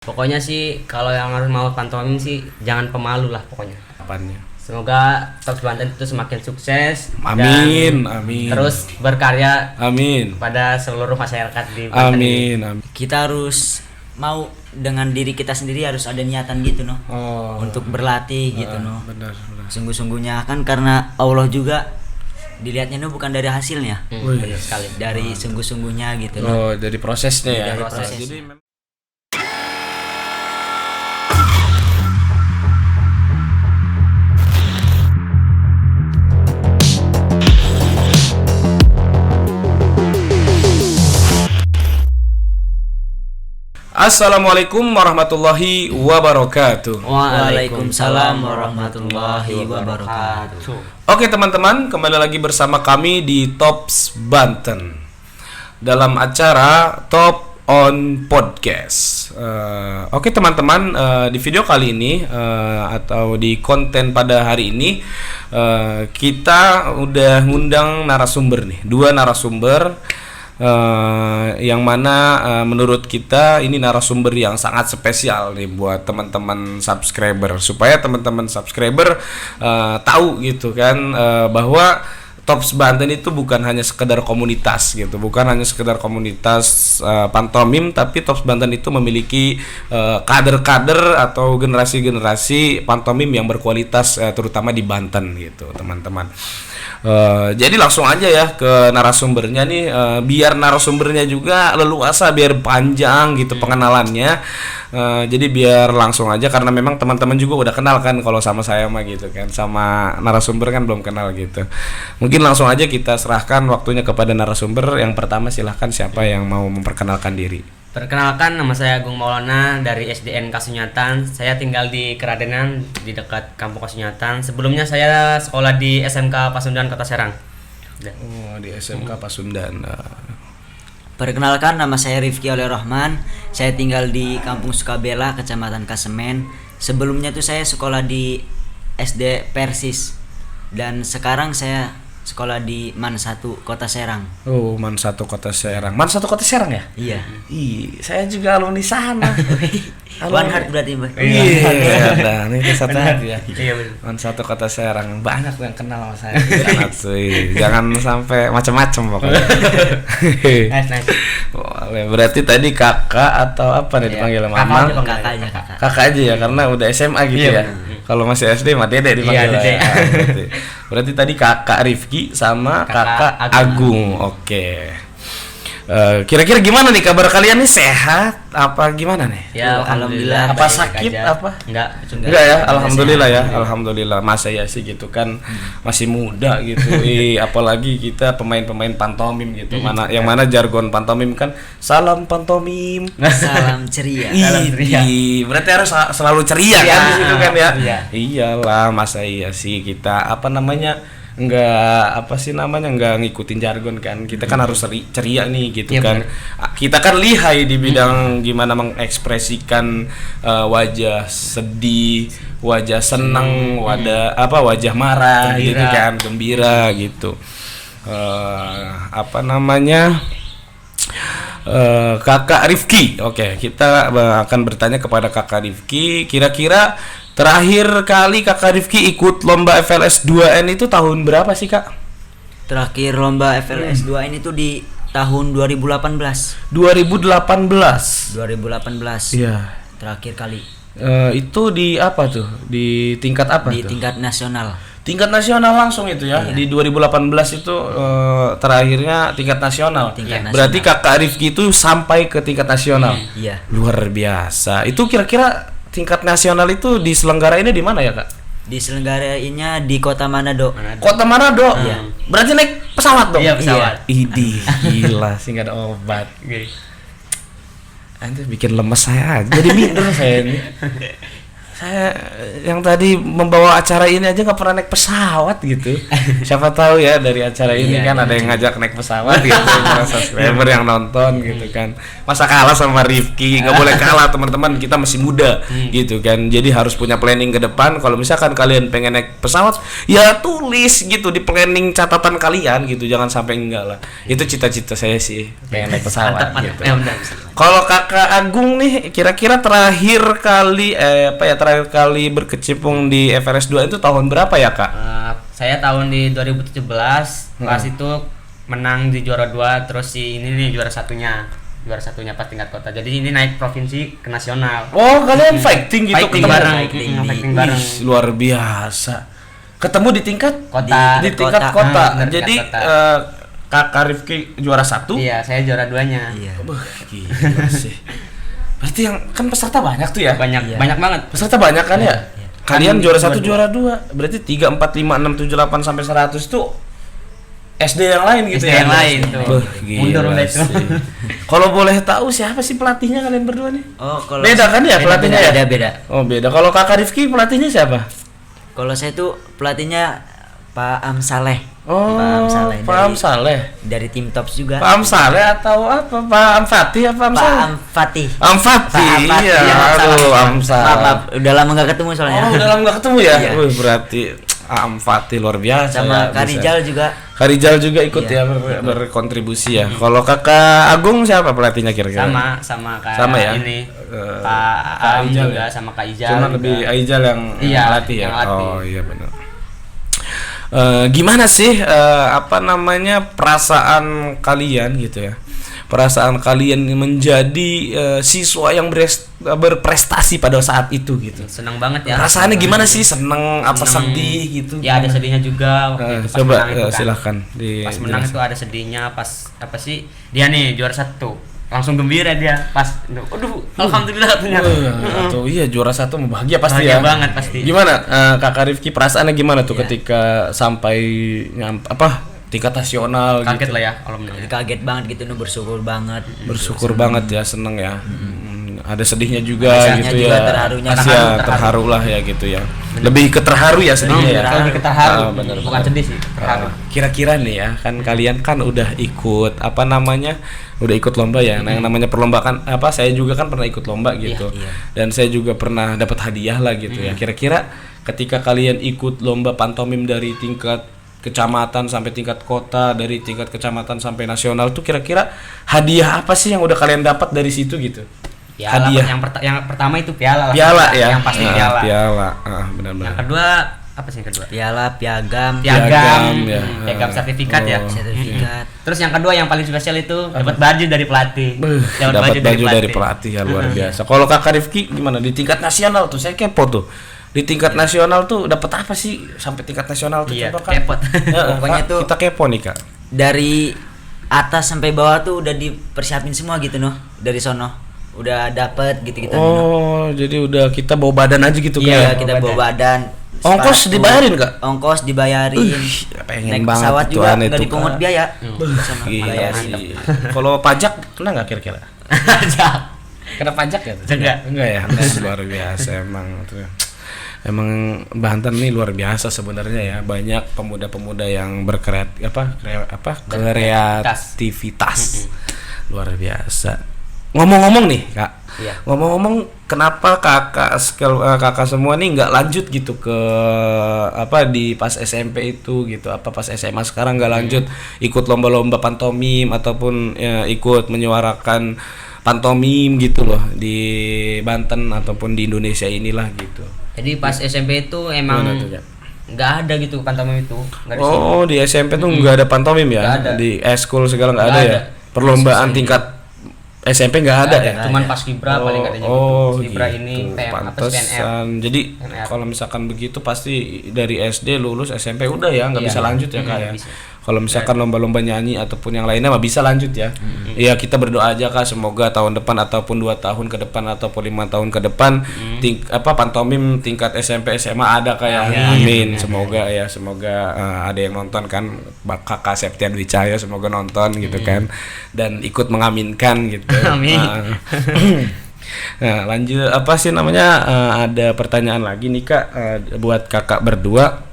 Pokoknya sih kalau yang harus mau pantomim sih jangan pemalu lah pokoknya. Apanya? Semoga Talks Banten itu semakin sukses. Amin, dan amin. Terus berkarya. Amin. Pada seluruh masyarakat di Banten. Amin, amin. Kita harus mau dengan diri kita sendiri, harus ada niatan gitu untuk berlatih gitu Benar. Sungguh-sungguhnya kan, karena Allah juga dilihatnya bukan dari hasilnya, Benar sekali. dari sungguh-sungguhnya gitu Dari prosesnya ya. Dari prosesnya. Jadi Assalamualaikum warahmatullahi wabarakatuh. Waalaikumsalam warahmatullahi wabarakatuh. Oke teman-teman, kembali lagi bersama kami di Tops Banten dalam acara Top on Podcast. Oke teman-teman, di video kali ini atau di konten pada hari ini kita udah ngundang narasumber nih, 2 narasumber. Yang mana menurut kita ini narasumber yang sangat spesial nih buat teman-teman subscriber, supaya teman-teman subscriber tahu gitu kan, bahwa Tops Banten itu bukan hanya sekedar komunitas gitu, bukan hanya sekedar komunitas pantomim, tapi Tops Banten itu memiliki kader-kader atau generasi-generasi pantomim yang berkualitas, terutama di Banten gitu teman-teman. Jadi langsung aja ya ke narasumbernya nih, biar narasumbernya juga leluasa, biar panjang gitu pengenalannya. Jadi biar langsung aja, karena memang teman-teman juga udah kenal kan kalau sama saya mah gitu kan, sama narasumber kan belum kenal gitu. Mungkin langsung aja kita serahkan waktunya kepada narasumber. Yang pertama silahkan, siapa yang mau memperkenalkan diri? Perkenalkan, nama saya Agung Maulana dari SDN Kasunyatan. Saya tinggal di Keradenan, di dekat Kampung Kasunyatan. Sebelumnya saya sekolah di SMK Pasundan Kota Serang. Oh, di SMK Pasundan. Perkenalkan, nama saya Rifki Oleh Rahman. Saya tinggal di Kampung Sukabela, Kecamatan Kasemen. Sebelumnya tuh saya sekolah di SD Persis, dan sekarang saya sekolah di MAN 1 Kota Serang. Oh, MAN 1 Kota Serang. MAN 1 Kota Serang ya? Iya. Saya juga alumni sana. One Heart berarti, Mbak. Iya, ini satu hati ya. Iya benar. MAN 1 Kota Serang. Banyak yang kenal sama saya. Jangan sampai macam-macam pokoknya. Nice. Boleh. Berarti tadi kakak atau apa nih dipanggil Mama? Kakak aja ya, karena udah SMA gitu ya. Kalau masih SD mah Dede dipanggil. Berarti tadi kakak Rifki sama kakak Agung. Oke. Kira-kira gimana nih kabar kalian nih, sehat apa gimana nih? Ya alhamdulillah. Apa sakit aja. apa? Enggak ya, alhamdulillah ya. Alhamdulillah. Masa ya sih gitu kan, masih muda gitu. Apalagi kita pemain-pemain pantomim gitu. Mana jargon pantomim kan salam pantomim. Salam ceria. Berarti harus selalu ceria kan di situ kan ya? Iya. Iyalah, masa iya sih kita nggak ngikutin jargon kan, kita kan harus ceria nih gitu ya, kan bener. Kita kan lihai di bidang gimana mengekspresikan wajah sedih, wajah senang, wajah marah, gembira. Gitu kan, gembira gitu. Kakak Rifki, oke, kita akan bertanya kepada kakak Rifki, kira-kira terakhir kali kakak Rifki ikut lomba FLS 2N itu tahun berapa sih, Kak? Terakhir lomba FLS 2N itu di tahun 2018. 2018. Iya. Terakhir kali. Itu di apa tuh? Di tingkat apa di tuh? Tingkat nasional. Tingkat nasional langsung itu ya. Iya. Di 2018 itu terakhirnya tingkat nasional. Berarti kakak Rifki itu sampai ke tingkat nasional. Iya. Luar biasa. Itu kira-kira tingkat nasional itu diselenggarainnya di mana ya, Kak? Diselenggarainnya di Kota Manado. Kota Manado? Iya. Berarti naik pesawat dong? Iya, pesawat. Idih, gila sih, nggak ada obat. Anjir, bikin lemes saya aja. Jadi minder saya ini. Saya yang tadi membawa acara ini aja nggak pernah naik pesawat gitu. Siapa tahu ya dari acara ini Iya, kan ada yang ngajak naik pesawat gitu, para subscriber yang nonton gitu kan. Masa kalah sama Rifki? Nggak boleh kalah teman-teman, kita masih muda gitu kan. Jadi harus punya planning ke depan. Kalau misalkan kalian pengen naik pesawat, ya tulis gitu di planning catatan kalian gitu. Jangan sampai enggak lah. Itu cita-cita saya sih, pengen naik pesawat Mantap, gitu. benar. Kalau Kakak Agung nih kira-kira terakhir kali terakhir kali berkecimpung di Everest 2 itu tahun berapa ya, Kak? Saya tahun di 2017 pas itu menang di juara 2, terus si ini nih juara satunya pas tingkat kota. Jadi ini naik provinsi ke nasional. Oh, kalian fighting gitu Fighting ketemu? bareng, Fighting bareng. Wih, luar biasa. Ketemu di tingkat Kota. di tingkat Kota. kota. Tingkat Jadi kota. Kakak Rifki juara 1. Iya, saya juara 2-nya. Iya. Wah, gila sih. Berarti yang kan peserta banyak tuh ya? Banyak Iya. banyak banget. Peserta banyak kan ya? Iya. Kalian Kan juara 1, juara juara 2. Berarti 3, 4, 5, 6, 7, 8 sampai 100 tuh SD yang lain gitu SD ya? yang lain tuh. Wah, gila Mundur udah itu. sih. Kalau boleh tahu siapa sih pelatihnya kalian berdua nih? Oh, kalau Beda kan ya pelatihnya ya? Beda. Oh, beda. Kalau Kakak Rifki pelatihnya siapa? Kalau saya tuh pelatihnya Pak Am Saleh. Oh, Pak Am Saleh Pak Am Saleh. dari tim Tops juga. Pak Am Saleh atau apa? Pak Am Fatih apa Am Pak Saleh? Am Fatih. Am Fatih. Pak Am Fatih, Iya, ya, Am aduh, Saleh. Am Saleh. Maaf, udah lama nggak ketemu soalnya. Oh, udah lama nggak ketemu ya? Iya. Wih, berarti Am Fatih luar biasa. Sama ya, Kak bisa. Rijal juga. Kak Rijal juga ikut Iya. ya berkontribusi ya. Kalau Kakak Agung siapa pelatihnya kira-kira? Sama kayak Sama ya? ini. Kak Pak Am Ijal juga ya? sama Kak Ijal. Cuma juga. lebih Aijal yang Iya, latih ya. yang latih. Oh iya benar. Gimana sih apa namanya perasaan kalian gitu ya? Perasaan kalian menjadi siswa yang berprestasi pada saat itu gitu. Senang banget ya. Perasaannya gimana sih? Seneng apa Seneng. sedih gitu? Ya ada sedihnya juga waktu itu pas Coba menang itu kan. silahkan Pas menang itu ada sedihnya, pas apa sih? Dia nih juara 1. Langsung gembira dia pas aduh alhamdulillah ternyata. Atau iya juara 1 bahagia pasti Bahagia ya. banget pasti. Gimana Kakak Rifki perasaannya gimana tuh ketika sampai tingkat nasional Kaget gitu? lah ya kalau menang. Kaget banget gitu, nu bersyukur banget. Bersyukur banget ya, seneng ya. Ada sedihnya juga Ada sedihnya gitu juga, ya. terharunya. Pasti ya, terharu lah ya gitu ya. Lebih ke terharu ya sedihnya ya. Lebih ke terharu. Bener, Bukan sedih sih, terharu. Kira-kira nih ya, kan kalian kan udah ikut apa namanya? Udah ikut lomba ya. Nah, yang namanya perlombaan saya juga kan pernah ikut lomba gitu. iya. Dan saya juga pernah dapat hadiah lah gitu ya. Kira-kira ketika kalian ikut lomba pantomim dari tingkat kecamatan sampai tingkat kota, dari tingkat kecamatan sampai nasional tuh kira-kira hadiah apa sih yang udah kalian dapat dari situ gitu? Piala Hadiah. yang pertama itu piala lah. Piala ya. Yang pasti piala. Piala. Yang Benar-benar. kedua apa sih yang kedua? Piala, piagam, Piagam, ya. piagam sertifikat ya. sertifikat. Terus yang kedua yang paling spesial itu dapat baju dari pelatih. Dapat baju dari pelatih ya luar biasa. Kalau Kakak Rifki gimana di tingkat nasional tuh? Saya kepo tuh. Di tingkat nasional tuh dapat apa sih sampai tingkat nasional tuh? Iya, Coba, Kak. kepo. Pokoknya Kak, tuh- kita kepo nih Kak. Dari atas sampai bawah tuh udah dipersiapin semua gitu noh. Dari sono udah dapet gitu-gitu. Oh, jadi udah kita bawa badan aja gitu Iya, Kak. kita bawa badan. Ongkos sepatu, dibayarin, Kak? Ongkos dibayarin. Pengen Naik banget pesawat itu juga aneh nggak tuh, dipungut Kak. biaya. Gila Bayarin. sih. Kalau pajak kena nggak kira-kira? Aja. Kena pajak ya? Enggak. Enggak ya. Luar biasa emang tuh. Emang Banten nih luar biasa sebenarnya ya. Banyak pemuda-pemuda yang kreativitas. Luar biasa. Ngomong-ngomong nih, Kak. Iya. Ngomong-ngomong kenapa kakak semua nih nggak lanjut gitu ke di pas SMP itu gitu, pas SMA sekarang nggak lanjut ikut lomba-lomba pantomim ataupun ya, ikut menyuarakan pantomim gitu loh di Banten ataupun di Indonesia inilah gitu. Jadi pas SMP itu emang Gimana tuh, Kak? nggak ada gitu pantomim itu. Nggak di sini. Oh, di SMP tuh nggak ada pantomim ya? Nggak ada. Di eskul segala nggak Nggak ada ya? ada. Perlombaan tingkat SMP nggak ada ya? Cuman pas Kibra paling katanya gitu. Kibra ini PM apa sih, PNR. Pantesan. Jadi PNR. kalau misalkan begitu pasti dari SD lulus SMP udah ya nggak Iya. bisa lanjut ya Kak ya. Nggak bisa. Kalau misalkan lomba-lomba nyanyi ataupun yang lainnya mah bisa lanjut ya. Iya kita berdoa aja Kak semoga tahun depan ataupun 2 tahun ke depan ataupun 5 tahun ke depan pantomim tingkat SMP SMA ada Kak ya. Amin. Semoga ya ada yang nonton kan Kakak Septian Wicaya semoga nonton gitu kan dan ikut mengaminkan gitu. Amin. Nah, lanjut apa sih namanya? Ada pertanyaan lagi nih Kak, buat kakak berdua.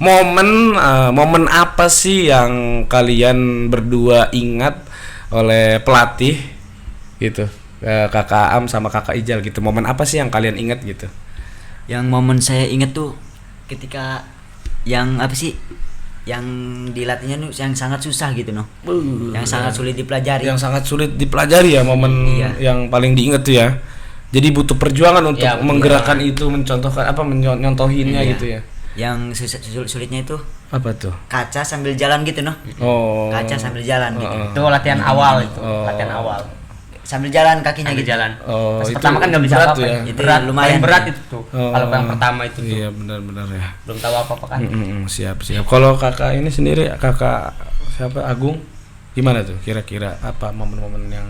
Momen apa sih yang kalian berdua ingat oleh pelatih gitu? Kakak Am sama kakak Ijal gitu. Momen apa sih yang kalian ingat gitu? Yang momen saya inget tuh ketika yang apa sih? Yang dilatihnya tuh yang sangat susah gitu noh. Yang sangat sulit dipelajari. Yang sangat sulit dipelajari ya, momen yang paling diingat tuh ya. Jadi butuh perjuangan untuk menggerakkan itu, mencontohkan apa, menyontohinnya gitu ya. Yang sulitnya itu apa tuh? kaca sambil jalan gitu noh. Kaca sambil jalan gitu. Itu latihan awal itu, latihan awal. Sambil jalan kakinya Sambil gitu. jalan. Pas Itu pertama kan nggak bisa berat apa-apa. ya? Itu Berat, lumayan. paling berat itu tuh. Kalau yang pertama itu tuh. Iya benar-benar ya. Belum tahu apa-apa kan. Siap. Kalau kakak ini sendiri, kakak siapa, Agung, gimana tuh kira-kira apa momen-momen yang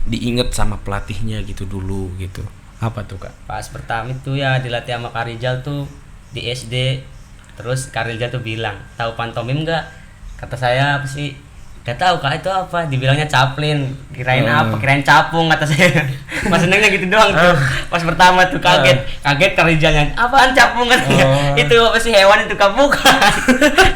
diinget sama pelatihnya gitu dulu gitu? Apa tuh Kak? Pas pertama itu ya dilatih sama Kak Rizal tuh di SD. Terus Kak Rizal tuh bilang, tahu pantomim nggak? Kata saya apa sih? Gak tahu Kak, itu apa? Dibilangnya caplin. Kirain apa? Kirain capung kata saya. Pas senengnya gitu doang tuh. Pas pertama tuh kaget Kak Rizalnya. Apaan capung katanya? Itu apa sih, hewan itu? Bukan.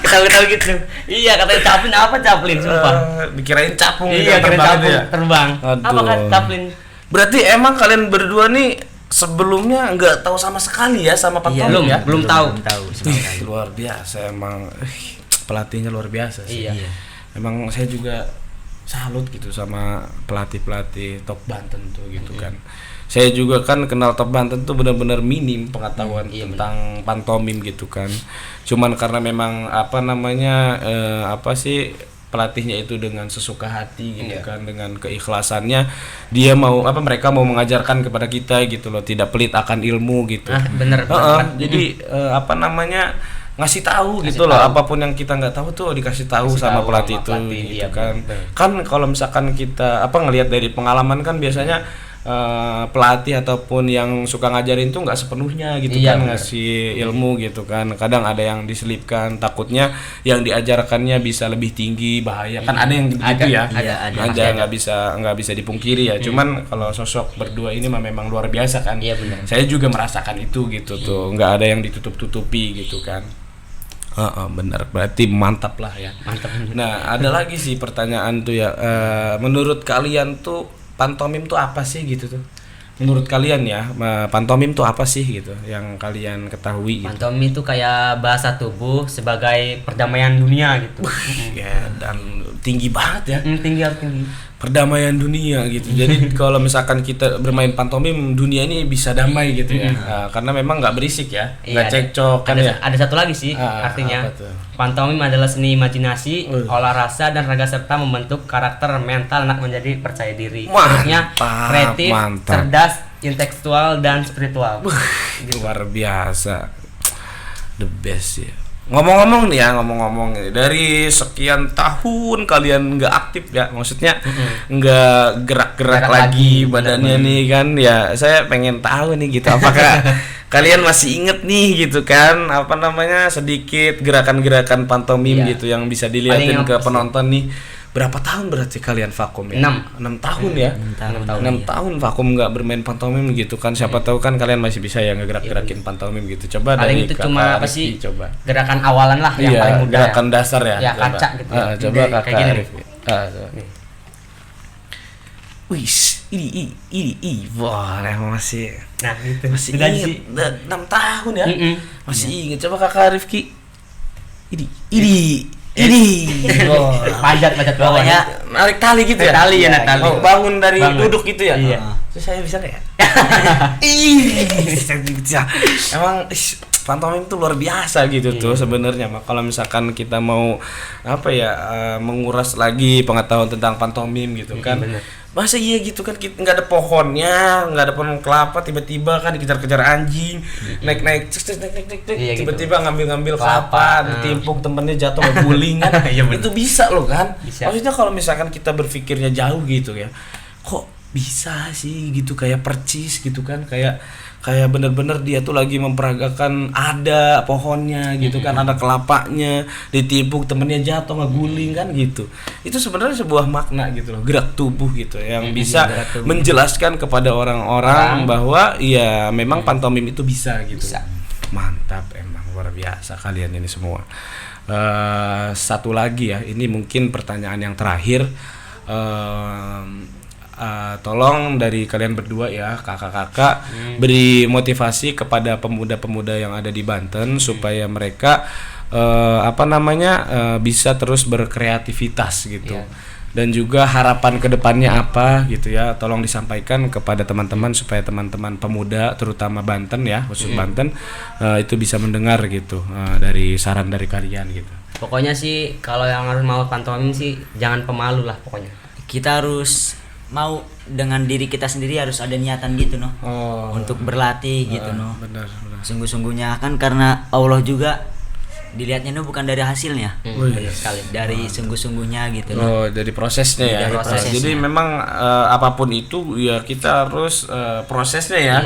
Ketawa-ketawa gitu. Iya, katanya caplin. Apa caplin? Sumpah. Dikirain capung Iya, kirain capung terbang. Aduh. Apa kan caplin? Berarti emang kalian berdua nih sebelumnya nggak tahu sama sekali ya sama pantomim ya? Belum tahu. Ih, luar biasa emang. Pelatihnya luar biasa sih. Iya. Emang saya juga salut gitu sama pelatih Top Banten tuh gitu kan. Saya juga kan kenal Top Banten tuh benar-benar minim pengetahuan tentang pantomim gitu kan. Cuman karena memang apa namanya apa sih, pelatihnya itu dengan sesuka hati gitu kan, dengan keikhlasannya dia mau apa, mereka mau mengajarkan kepada kita gitu loh, tidak pelit akan ilmu gitu. Bener. Jadi apa namanya, ngasih tahu gitu loh, apapun yang kita nggak tahu tuh dikasih tahu sama pelatih itu gitu kan. Kan kalau misalkan kita apa ngelihat dari pengalaman kan biasanya pelatih ataupun yang suka ngajarin tuh nggak sepenuhnya gitu kan, ngasih ilmu gitu kan. Kadang ada yang diselipkan, takutnya yang diajarkannya bisa lebih tinggi, bahaya kan, ada yang begitu ya. Ada nggak bisa dipungkiri ya. Cuman kalau sosok berdua ini memang luar biasa kan. Saya juga merasakan itu gitu tuh, nggak ada yang ditutup-tutupi gitu kan. Benar, berarti mantap lah ya. Nah, ada lagi sih pertanyaan tuh ya, menurut kalian tuh pantomim tuh apa sih gitu tuh? Menurut kalian ya, pantomim tuh apa sih gitu yang kalian ketahui gitu? Pantomim itu kayak bahasa tubuh sebagai perdamaian dunia gitu. Ya, dan tinggi banget ya. Tinggi. Perdamaian dunia gitu. Jadi kalau misalkan kita bermain pantomim, dunia ini bisa damai gitu ya. Karena memang nggak berisik ya, nggak cekcok kan ya. Ada satu lagi sih artinya. Pantomim adalah seni imajinasi, olah rasa dan raga serta membentuk karakter mental anak menjadi percaya diri. Maksudnya kreatif, cerdas, intelektual dan spiritual. Luar biasa. The best ya. Ngomong-ngomong nih ya, dari sekian tahun kalian nggak aktif ya, maksudnya nggak gerak-gerak lagi badannya nih kan ya. Saya pengen tahu nih gitu, apakah kalian masih inget nih gitu kan, apa namanya, sedikit gerakan-gerakan pantomim gitu yang bisa dilihatin ke penonton nih. Berapa tahun berarti kalian vakum ya? 6 tahun ya. 6 tahun vakum nggak bermain pantomim gitu kan. Siapa tahu kan kalian masih bisa ya ngegerak-gerakin pantomim gitu. Coba paling dari itu cuma apa sih? Coba. Gerakan awalan lah yang paling mudah. Gerakan dasar ya. Ya, kaca gitu. Coba Kakak Arif. Wih, ini wah, masih. Nah, gitu. Masih inget 6 tahun ya. Masih inget. Coba Kakak Rifki. Ini panjat bawah ya, narik tali gitu ya. Tali. Bangun dari duduk gitu ya. Iya. Terus saya bisa nggak ya? Emang pantomim itu luar biasa gitu tuh sebenarnya. Kalau misalkan kita mau apa ya, menguras lagi pengetahuan tentang pantomim gitu kan. Masa iya gitu kan, nggak ada pohonnya, nggak ada pohon kelapa, tiba-tiba kan dikejar-kejar anjing, naik tiba-tiba ngambil kelapa, ditimpuk temennya jatuh guling kan. Itu bisa loh kan. Maksudnya kalau misalkan kita berpikirnya jauh gitu ya, kok bisa sih gitu, kayak percis gitu kan, kayak bener-bener dia tuh lagi memperagakan, ada pohonnya gitu kan, ada kelapanya, ditimpuk temennya jatuh ngeguling kan gitu. Itu sebenarnya sebuah makna gitu loh, gerak tubuh gitu yang bisa menjelaskan kepada orang-orang bahwa ya memang pantomim itu bisa gitu. Mantap, emang luar biasa kalian ini semua. Satu lagi ya, ini mungkin pertanyaan yang terakhir. Tolong dari kalian berdua ya, kakak-kakak, beri motivasi kepada pemuda-pemuda yang ada di Banten supaya mereka bisa terus berkreativitas gitu. Dan juga harapan kedepannya apa gitu ya, tolong disampaikan kepada teman-teman supaya teman-teman pemuda terutama Banten ya, khusus Banten itu bisa mendengar gitu dari saran dari kalian gitu. Pokoknya sih kalau yang harus mau pantomim sih jangan pemalu lah pokoknya. Kita harus mau dengan diri kita sendiri, harus ada niatan gitu untuk berlatih gitu Benar. Sungguh-sungguhnya kan, karena Allah juga dilihatnya bukan dari hasilnya, Benar sekali. dari sungguh-sungguhnya gitu Dari prosesnya ya. Dari prosesnya. Jadi memang apapun itu ya kita harus prosesnya ya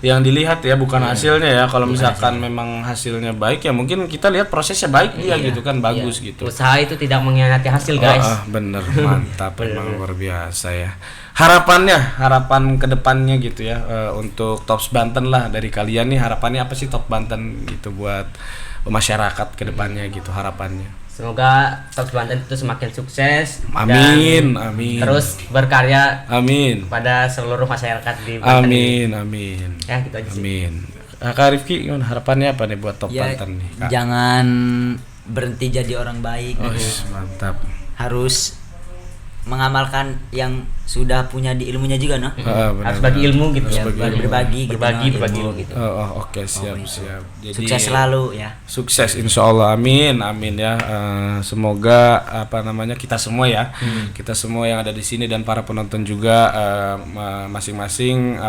yang dilihat ya, bukan hasilnya ya. Kalau misalkan memang hasilnya baik ya mungkin kita lihat prosesnya baik dia gitu kan, bagus gitu. Usaha itu tidak mengkhianati hasil, guys. Bener, mantap. Memang luar biasa ya. Harapan kedepannya gitu ya, untuk Tops Banten lah, dari kalian nih harapannya apa sih Top Banten gitu buat masyarakat kedepannya gitu, harapannya. Semoga Tops Banten itu semakin sukses. Amin, dan amin. terus berkarya Amin. pada seluruh masyarakat di Banten. Amin. Ya, gitu aja sih. Amin. Kak Rifki, harapannya apa nih buat Top ya. Banten nih, Kak? Jangan berhenti jadi orang baik Mantap. harus mengamalkan yang sudah punya di ilmunya juga Harus bagi ilmu gitu ya, berbagi ilmu gitu. Oke, siap. Jadi Sukses selalu ya. Sukses insya Allah, amin ya. Semoga kita semua ya, kita semua yang ada di sini dan para penonton juga masing-masing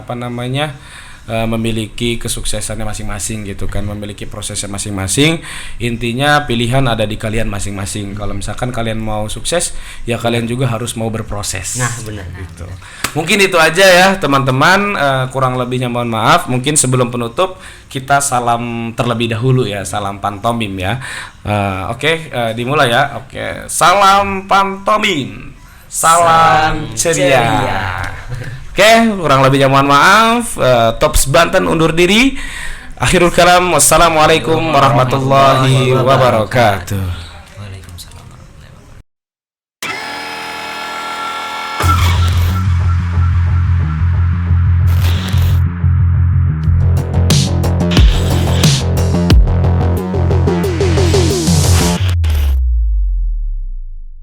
memiliki kesuksesannya masing-masing gitu kan, memiliki prosesnya masing-masing. Intinya pilihan ada di kalian masing-masing. Kalau misalkan kalian mau sukses, ya kalian juga harus mau berproses. Nah, benar gitu. Mungkin itu aja ya teman-teman, kurang lebihnya mohon maaf. Mungkin sebelum penutup kita salam terlebih dahulu ya, salam pantomim ya. Oke, dimulai ya. Oke, salam pantomim, salam ceria. Oke, kurang lebihnya mohon maaf. Tops Banten undur diri. Akhirul kalam, wassalamualaikum warahmatullahi wabarakatuh.